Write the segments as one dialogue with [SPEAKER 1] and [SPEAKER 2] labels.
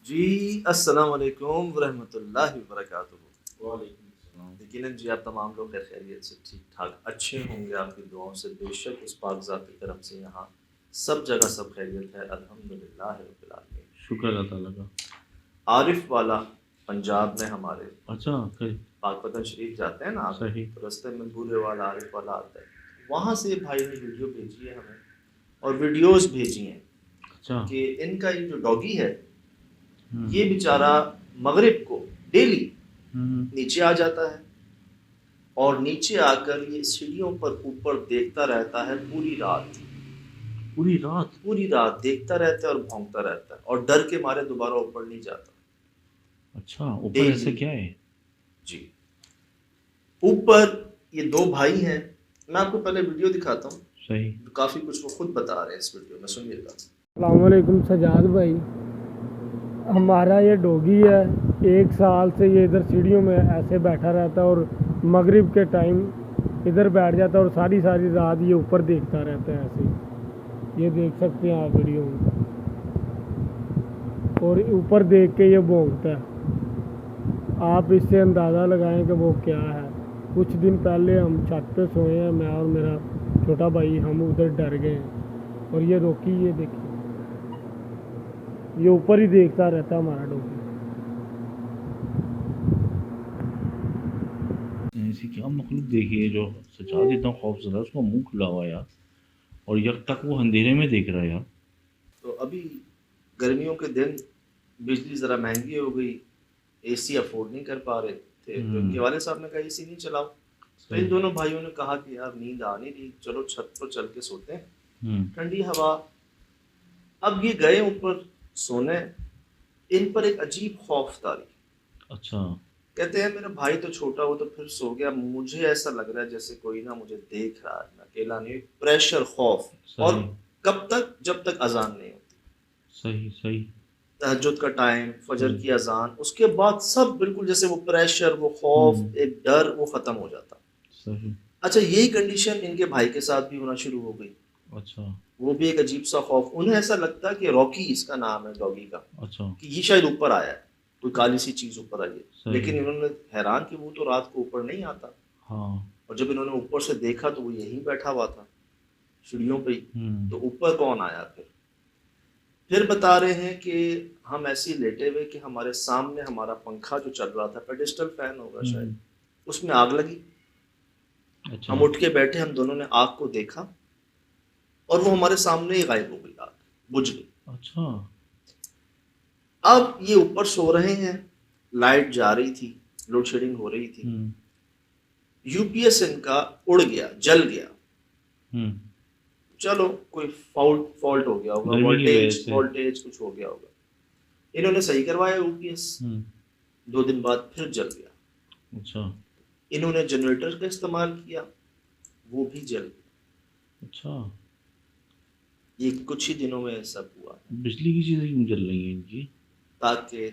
[SPEAKER 1] جی السلام علیکم ورحمۃ اللہ وبرکاتہ۔
[SPEAKER 2] وعلیکم السلام۔
[SPEAKER 1] یقیناً جی آپ تمام لوگ خیر خیریت سے ٹھیک ٹھاک اچھے ہوں گے آپ کی دعاؤں سے، بے شک اس پاک ذات کی کرم سے یہاں سب جگہ سب خیریت ہے، الحمدللہ رب العالمین۔
[SPEAKER 2] شکر اللہ تعالیٰ کا۔
[SPEAKER 1] عارف والا پنجاب میں ہمارے
[SPEAKER 2] اچھا
[SPEAKER 1] پاک پتن شریف جاتے ہیں نا آپ،
[SPEAKER 2] صحیح۔
[SPEAKER 1] تو رستے میں بورے والا عارف والا آتا ہے، وہاں سے بھائی نے ویڈیو بھیجی ہے ہمیں اور ویڈیوز بھیجی ہیں
[SPEAKER 2] اچھا
[SPEAKER 1] کہ ان کا یہ جو ڈاگی ہے یہ بیچارہ مغرب کو ڈیلی نیچے آ جاتا ہے اور نیچے آ کر یہ سیڑھیوں پر اوپر دیکھتا رہتا ہے پوری رات پوری رات دیکھتا رہتا ہے اور بھونکتا رہتا ہے اور ڈر کے مارے دوبارہ اوپر نہیں جاتا۔
[SPEAKER 2] اچھا اوپر ایسا کیا ہے؟
[SPEAKER 1] جی اوپر یہ دو بھائی ہیں، میں آپ کو پہلے ویڈیو دکھاتا ہوں،
[SPEAKER 2] صحیح۔
[SPEAKER 1] کافی کچھ وہ خود بتا رہے ہیں اس ویڈیو میں، سنیے گا۔
[SPEAKER 3] السلام علیکم سجاد بھائی، ہمارا یہ ڈوگی ہے، 1 سال سے یہ ادھر سیڑھیوں میں ایسے بیٹھا رہتا ہے اور مغرب کے ٹائم ادھر بیٹھ جاتا ہے اور ساری رات یہ اوپر دیکھتا رہتا ہے ایسے ہی، یہ دیکھ سکتے ہیں آپ ویڈیو میں، اور اوپر دیکھ کے یہ بھونکتا ہے۔ آپ اس سے اندازہ لگائیں کہ وہ کیا ہے۔ کچھ دن پہلے ہم چھت پہ سوئے ہیں، میں اور میرا چھوٹا بھائی، ہم ادھر ڈر گئے ہیں اور یہ روکی، یہ دیکھیے یہ اوپر ہی دیکھتا رہتا ہے ہمارا ڈوگی۔
[SPEAKER 2] ایسی کیا مخلوق دیکھی ہے جو سجاد اتنا خوف زدہ، اس کا منہ کھلا ہوا یار، اور یک تک وہ اندھیرے میں دیکھ رہا ہے یار۔
[SPEAKER 1] تو ابھی گرمیوں کے دن بجلی ذرا مہنگی ہو گئی، اے سی افورڈ نہیں کر پا رہے تھے، تو ان کے والد صاحب نے کہا اے سی نہیں چلاؤ، تو ان دونوں بھائیوں نے کہا کہ یار نیند آ نہیں رہی، چلو چھت پر چل کے سوتے ہیں، ٹھنڈی ہوا۔ اب یہ گئے اوپر سونے، ان پر ایک عجیب خوف تاری۔
[SPEAKER 2] اچھا
[SPEAKER 1] کہتے ہیں میرا بھائی تو چھوٹا، وہ تو پھر سو گیا، مجھے ایسا لگ رہا ہے جیسے کوئی نہ مجھے دیکھ رہا ہے، میں اکیلا نہیں، پریشر، خوف، اور کب تک؟ جب تک اذان نہیں ہوتی،
[SPEAKER 2] صحیح
[SPEAKER 1] تہجد کا ٹائم، فجر کی اذان، اس کے بعد سب بالکل جیسے وہ پریشر، وہ خوف، ایک ڈر، وہ ختم ہو جاتا۔
[SPEAKER 2] صحیح۔
[SPEAKER 1] اچھا یہی کنڈیشن ان کے بھائی کے ساتھ بھی ہونا شروع ہو گئی۔
[SPEAKER 2] اچھا
[SPEAKER 1] وہ بھی ایک عجیب سا خوف، انہیں ایسا لگتا کہ راکی اس کا نام ہے ڈاگی کا،
[SPEAKER 2] اچھا
[SPEAKER 1] کہ یہ شاید اوپر آیا ہے، کوئی کالی سی چیز اوپر آئی ہے، لیکن انہوں نے حیران کہ وہ تو رات کو اوپر نہیں آتا،
[SPEAKER 2] ہاں،
[SPEAKER 1] اور جب انہوں نے اوپر سے دیکھا تو وہ یہیں بیٹھا ہوا تھا سیڑھیوں پہ ہی، تو اوپر کون آیا پھر بتا رہے ہیں کہ ہم ایسے ہی لیٹے ہوئے کہ ہمارے سامنے ہمارا پنکھا جو چل رہا تھا، پیڈسٹل فین ہوگا شاید، اس میں آگ لگی، ہم اٹھ کے بیٹھے، ہم دونوں نے آگ کو دیکھا اور وہ ہمارے سامنے ہی غائب ہو گئی، آگ بجھ گئی۔
[SPEAKER 2] اچھا
[SPEAKER 1] اب یہ اوپر سو رہے ہیں، لائٹ جا رہی تھی، لوڈ شیڈنگ ہو رہی تھی، یو پی ایس ان کا اڑ گیا، جل گیا، چلو کوئی فالٹ ہو گیا ہوگا، وولٹیج کچھ ہو گیا ہوگا، انہوں نے صحیح کروایا یو پی ایس، 2 دن بعد پھر جل گیا۔
[SPEAKER 2] اچھا
[SPEAKER 1] انہوں نے جنریٹر کا استعمال کیا، وہ بھی جل گیا۔
[SPEAKER 2] اچھا
[SPEAKER 1] یہ کچھ ہی دنوں میں سب ہوا،
[SPEAKER 2] بجلی کی چیزیں کیوں جل رہی ہیں ان کی؟
[SPEAKER 1] تاکہ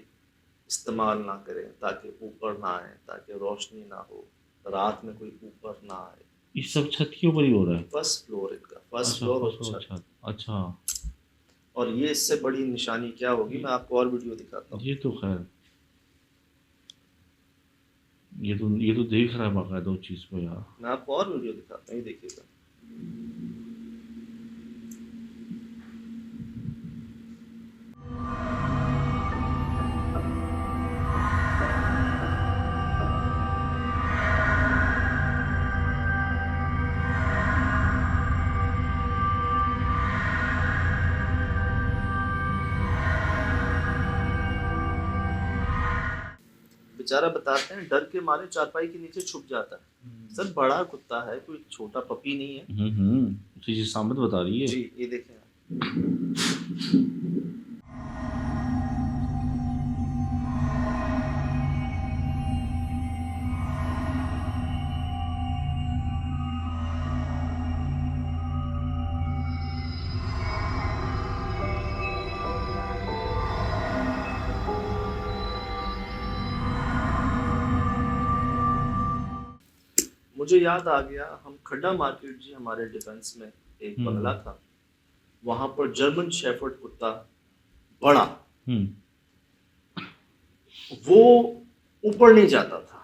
[SPEAKER 1] استعمال نہ کریں، تاکہ اوپر نہ آئے، تاکہ روشنی نہ ہو، رات میں کوئی اوپر نہ آئے۔
[SPEAKER 2] یہ سب چھت کے اوپر ہی ہو رہا ہے؟
[SPEAKER 1] فرسٹ فلور ان کا، فرسٹ فلور اور چھت۔
[SPEAKER 2] اچھا،
[SPEAKER 1] اور یہ اس سے بڑی نشانی کیا ہوگی، میں آپ کو اور ویڈیو دکھاتا ہوں۔
[SPEAKER 2] یہ تو خیر، یہ تو دیکھ رہا ہے باقاعدہ اس چیز کو یار۔
[SPEAKER 1] میں آپ کو اور ویڈیو دکھاتا ہوں، یہ دیکھیے گا۔ بیچارہ بتاتے ہیں ڈر کے مارے چارپائی کے نیچے چھپ جاتا ہے، سر بڑا کتا ہے، کوئی چھوٹا پپی نہیں ہے۔
[SPEAKER 2] اسی چیز سامت بتا رہی ہے۔
[SPEAKER 1] جی یہ دیکھیں آپ۔ مجھے یاد آ گیا، ہم کھڈا مارکیٹ، جی ہمارے ڈیفنس میں ایک بنگلہ تھا، وہاں پر جرمن شیفرڈ کتا، بڑا، وہ اوپر نہیں جاتا تھا.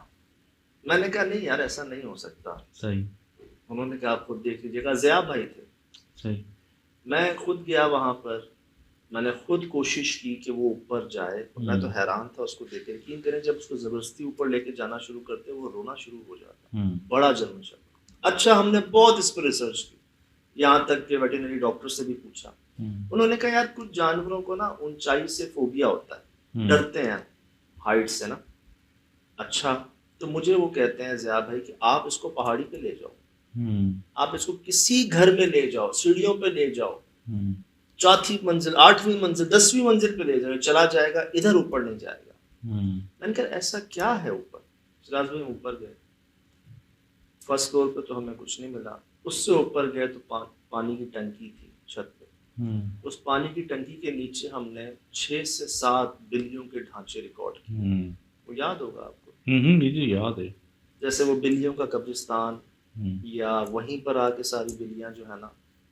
[SPEAKER 1] میں نے کہا نہیں یار ایسا نہیں ہو سکتا.
[SPEAKER 2] صحیح.
[SPEAKER 1] انہوں نے کہا آپ خود دیکھ لیجیے گا. ضیاء بھائی تھے.
[SPEAKER 2] صحیح.
[SPEAKER 1] میں خود گیا وہاں پر, میں نے خود کوشش کی کہ وہ اوپر جائے. میں تو حیران تھا اس کو دیکھ کے. یقین کریں جب اس کو زبردستی اوپر لے کے جانا شروع کرتے وہ رونا شروع ہو جاتا. بڑا جرم شک. اچھا ہم نے بہت اس پہ ریسرچ کی, یہاں تک کہ ویٹرنری ڈاکٹر سے بھی پوچھا. انہوں نے کہا یار کچھ جانوروں کو نا اونچائی سے فوبیا ہوتا ہے, ڈرتے ہیں ہائٹ سے نا. اچھا تو مجھے وہ کہتے ہیں ضیاء بھائی کہ آپ اس کو پہاڑی پہ لے جاؤ, آپ اس کو کسی گھر میں لے جاؤ, سیڑھیوں پہ لے جاؤ, 4تھی منزل 8ویں منزل 10ویں منزل پہ لے جاؤ, چلا جائے گا, ادھر اوپر نہیں جائے گا. میں نے کہا ایسا کیا ہے اوپر؟ شراز بھائی اوپر گئے, فرسٹ فلور پہ تو ہمیں کچھ نہیں ملا. اس سے اوپر گئے تو پانی کی ٹنکی تھی چھت پہ. اس پانی کی ٹنکی کے نیچے ہم نے 6 سے 7 بلیوں کے ڈھانچے ریکارڈ کیے. وہ یاد ہوگا آپ کو,
[SPEAKER 2] مجھے یاد ہے.
[SPEAKER 1] جیسے وہ بلیوں کا قبرستان, یا وہیں پر آ کے ساری بلیاں جو ہے نا,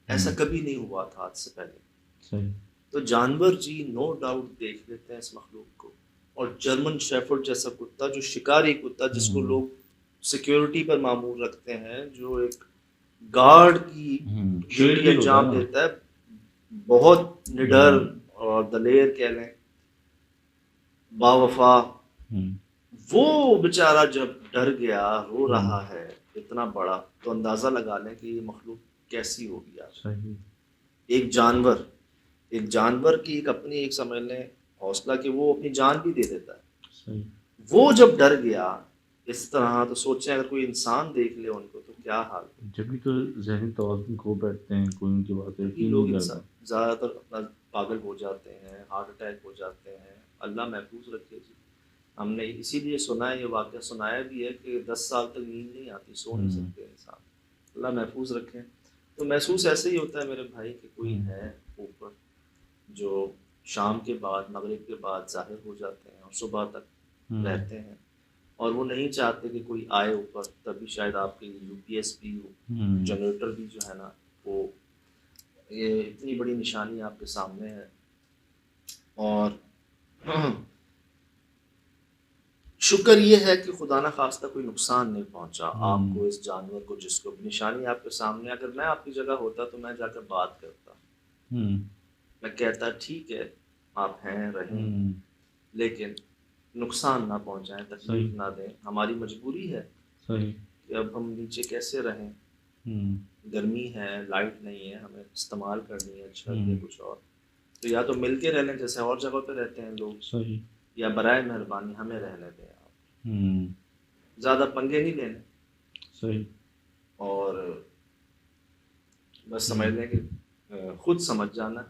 [SPEAKER 1] ایسا کبھی نہیں ہوا تھا آج سے پہلے.
[SPEAKER 2] صحیح.
[SPEAKER 1] تو جانور جی نو ڈاؤٹ دیکھ لیتے ہیں اس مخلوق کو. اور جرمن شیفرڈ جیسا کتا, جو شکاری کتا جس کو لوگ سیکیورٹی پر معمول رکھتے ہیں, جو ایک گارڈ کی ڈیوٹی انجام دیتا ہے, بہت نڈر اور دلیر کہہ لیں, باوفا, وہ بیچارہ جب ڈر گیا, رو رہا ہے اتنا بڑا, تو اندازہ لگا لیں کہ یہ مخلوق کیسی ہوگی.
[SPEAKER 2] صحیح.
[SPEAKER 1] ایک جانور کی ایک اپنی ایک سمجھ لیں حوصلہ کہ وہ اپنی جان بھی دے دیتا ہے.
[SPEAKER 2] صحیح.
[SPEAKER 1] وہ جب ڈر گیا اس طرح, تو سوچیں اگر کوئی انسان دیکھ لے ان کو تو کیا حال ہے.
[SPEAKER 2] جبھی تو ذہنی توازن کھو بیٹھتے ہیں, کوئی ان کی باتیں
[SPEAKER 1] لوگ زیادہ تر اپنا پاگل ہو جاتے ہیں, ہارٹ اٹیک ہو جاتے ہیں. اللہ محفوظ رکھے جی. ہم نے اسی لیے سنا ہے, یہ واقعہ سنایا بھی ہے کہ 10 سال تک نیند نہیں آتی, سو نہیں سکتے انسان. اللہ محفوظ رکھیں. تو محسوس ایسے ہی ہوتا ہے میرے بھائی کہ کوئی ہے اوپر, جو شام کے بعد مغرب کے بعد ظاہر ہو جاتے ہیں اور صبح تک رہتے ہیں, اور وہ نہیں چاہتے کہ کوئی آئے اوپر. تبھی شاید آپ کے یو پی ایس بھی جنریٹر بھی جو ہے نا, وہ یہ اتنی بڑی نشانی آپ کے سامنے ہے. اور شکر یہ ہے کہ خدا نہ خواستہ کوئی نقصان نہیں پہنچا آپ کو, اس جانور کو, جس کو نشانی آپ کے سامنے. اگر میں آپ کی جگہ ہوتا تو میں جا کر بات کرتا, میں کہتا ٹھیک ہے آپ ہیں رہیں, لیکن نقصان نہ پہنچائیں, تکلیف نہ دیں. ہماری مجبوری ہے کہ اب ہم نیچے کیسے رہیں, گرمی ہے, لائٹ نہیں ہے, ہمیں استعمال کرنی ہے چھت یا کچھ اور. تو یا تو مل کے رہ لیں جیسے اور جگہ پہ رہتے ہیں لوگ, یا برائے مہربانی ہمیں رہنے دیں آپ. زیادہ پنگے نہیں لینے.
[SPEAKER 2] صحیح.
[SPEAKER 1] اور بس سمجھ لیں کہ خود سمجھ جانا.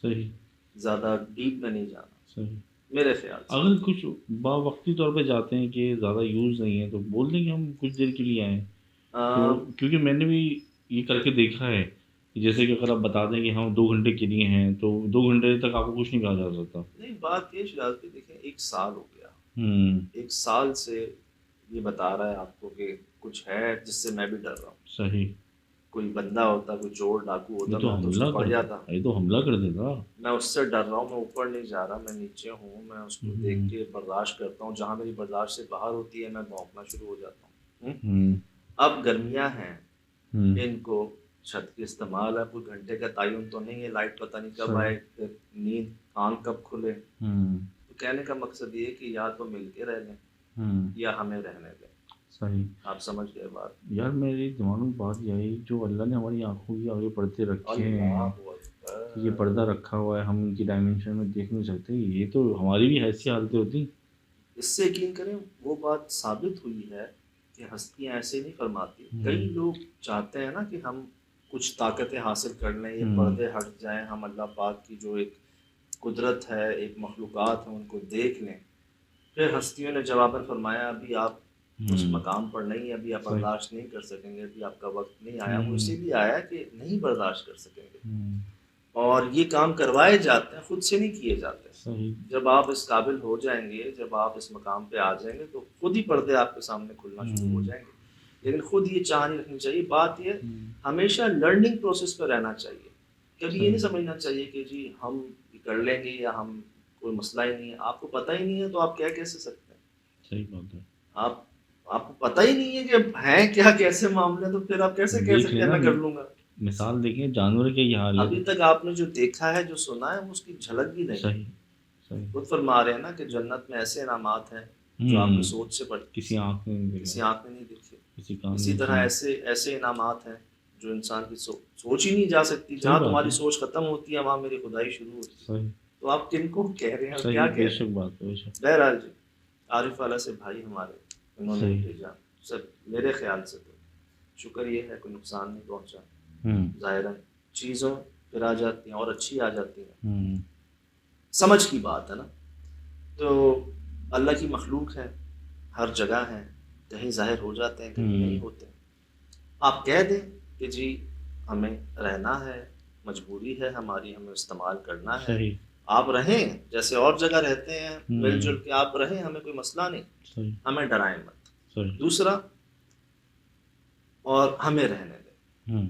[SPEAKER 2] صحیح. زیادہ
[SPEAKER 1] ڈیپ میں نہیں جانا.
[SPEAKER 2] صحیح.
[SPEAKER 1] میرے خیال سے
[SPEAKER 2] اگر کچھ باوقتی طور پہ جاتے ہیں کہ زیادہ یوز نہیں ہے تو بول دیں کہ ہم کچھ دیر کے لیے آئیں. کیونکہ میں نے بھی یہ کر کے دیکھا ہے, جیسے کہ اگر آپ بتا دیں کہ ہم 2 گھنٹے کے لیے ہیں تو 2 گھنٹے تک آپ کو کچھ نہیں کہا جا سکتا.
[SPEAKER 1] نہیں, بات یہ شراز پہ دیکھیں 1 سال ہو گیا, 1 سال سے یہ بتا رہا ہے آپ کو کہ کچھ ہے جس سے میں بھی ڈر رہا ہوں.
[SPEAKER 2] صحیح.
[SPEAKER 1] کوئی بندہ ہوتا, کوئی چور ڈاکو ہوتا,
[SPEAKER 2] تو حملہ کر دیتا.
[SPEAKER 1] میں اس سے ڈر رہا ہوں, میں اوپر نہیں جا رہا, میں نیچے ہوں, میں اس کو دیکھ کے برداشت کرتا ہوں. جہاں میری برداشت سے باہر ہوتی ہے میں بھونکنا شروع ہو جاتا ہوں. اب گرمیاں ہیں, ان کو چھت کے استعمال ہے, کوئی گھنٹے کا تعین تو نہیں ہے, لائٹ پتہ نہیں کب آئے, نیند آنکھ کب کھلے. تو کہنے کا مقصد یہ ہے کہ یا تو مل کے رہ لیں یا ہمیں رہنے دیں.
[SPEAKER 2] صحیح.
[SPEAKER 1] آپ سمجھ گئے بات.
[SPEAKER 2] یار میرے دماغ میں بات یہ آئی, جو اللہ نے ہماری آنکھوں کی آگے پردے رکھے ہیں, یہ پردہ رکھا ہوا ہے, ہم ان کی ڈائمینشن میں دیکھ نہیں سکتے, یہ تو ہماری بھی ایسی حالتیں ہوتی.
[SPEAKER 1] اس سے یقین کریں وہ بات ثابت ہوئی ہے کہ ہستیاں ایسے نہیں فرماتی. کئی لوگ چاہتے ہیں نا کہ ہم کچھ طاقتیں حاصل کر لیں, یہ پردے ہٹ جائیں, ہم اللہ پاک کی جو ایک قدرت ہے, ایک مخلوقات ہیں, ان کو دیکھ لیں. پھر ہستیوں نے جواباً فرمایا ابھی آپ اس مقام پر نہیں, ابھی آپ برداشت نہیں کر سکیں گے, ابھی آپ کا وقت نہیں آیا. وہ اسی لیے آیا کہ نہیں برداشت کر سکیں گے. اور یہ کام کروائے جاتے ہیں, خود سے نہیں کیے جاتے. جب آپ اس قابل ہو جائیں گے, جب آپ اس مقام پہ آ جائیں گے تو خود ہی پردے آپ کے سامنے کھلنا شروع ہو جائیں گے. لیکن خود یہ چاہ نہیں رکھنی چاہیے. بات یہ ہمیشہ لرننگ پروسیس پہ رہنا چاہیے. کبھی یہ نہیں سمجھنا چاہیے کہ جی ہم کر لیں گے یا ہم کوئی مسئلہ ہی نہیں ہے. آپ کو پتہ ہی نہیں ہے تو آپ کیا کیسے سکتے ہیں؟
[SPEAKER 2] صحیح بات ہے.
[SPEAKER 1] آپ کو پتہ ہی نہیں ہے کہ ہیں کیا کیسے معاملے، تو پھر آپ کیسے کہہ سکتے ہیں میں کر لوں گا؟
[SPEAKER 2] مثال دیکھیں جانور کے یہ حال ہے.
[SPEAKER 1] ابھی تک آپ نے جو دیکھا ہے، جو سنا ہے، اس کی جھلک بھی نہیں.
[SPEAKER 2] صحیح صحیح.
[SPEAKER 1] خود فرما رہے ہیں نا کہ جنت میں ایسے انعامات ہیں جو آپ کی سوچ سے بڑھ
[SPEAKER 2] کسی آنکھ میں نہیں
[SPEAKER 1] کسی
[SPEAKER 2] دیکھا،
[SPEAKER 1] آنکھ میں نہیں دیکھے.
[SPEAKER 2] کسی کان
[SPEAKER 1] اسی
[SPEAKER 2] میں
[SPEAKER 1] طرح
[SPEAKER 2] سنا.
[SPEAKER 1] ایسے انعامات ہیں جو انسان کی سوچ ہی نہیں جا سکتی. جہاں تمہاری سوچ ختم ہوتی ہے وہاں میری خدائی شروع ہوتی ہے.
[SPEAKER 2] صحیح
[SPEAKER 1] تو آپ کن کو کہہ رہے ہیں اور
[SPEAKER 2] صحیح.
[SPEAKER 1] کیا کہہ
[SPEAKER 2] بے
[SPEAKER 1] رہے
[SPEAKER 2] شک
[SPEAKER 1] ہیں؟
[SPEAKER 2] بات ہے، بے شک.
[SPEAKER 1] بہرحال جی، عارف والا سے بھائی ہمارے انہوں نے
[SPEAKER 2] صحیح.
[SPEAKER 1] بھیجا. سب میرے خیال سے تو شکر یہ ہے کوئی نقصان نہیں پہنچا. ظاہراً چیزوں پھر آ جاتی ہیں اور اچھی آ جاتی ہیں. سمجھ کی بات ہے نا. تو اللہ کی مخلوق ہے، ہر جگہ ہے، کہیں ظاہر ہو جاتے ہیں کہیں نہیں ہوتے. آپ کہہ دیں کہ جی ہمیں رہنا ہے، مجبوری ہے ہماری، ہمیں استعمال کرنا ہے.
[SPEAKER 2] صحیح.
[SPEAKER 1] آپ رہیں جیسے اور جگہ رہتے ہیں، مل جل کے آپ رہیں، ہمیں کوئی مسئلہ نہیں.
[SPEAKER 2] صحیح.
[SPEAKER 1] ہمیں ڈرائیں مت.
[SPEAKER 2] صحیح.
[SPEAKER 1] دوسرا، اور ہمیں رہنے دیں،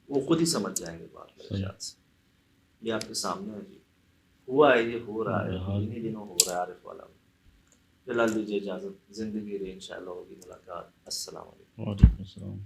[SPEAKER 1] وہ خود ہی سمجھ جائیں گے بات میرے خیال سے. یہ آپ کے سامنے ہے جی، ہوا ہے، یہ ہو رہا ہے، انہی دنوں ہو رہا ہے عارف والا. فی الحال دیجیے اجازت، زندگی رہی انشاءاللہ ہوگی ملاقات. السلام علیکم.
[SPEAKER 2] وعلیکم السلام.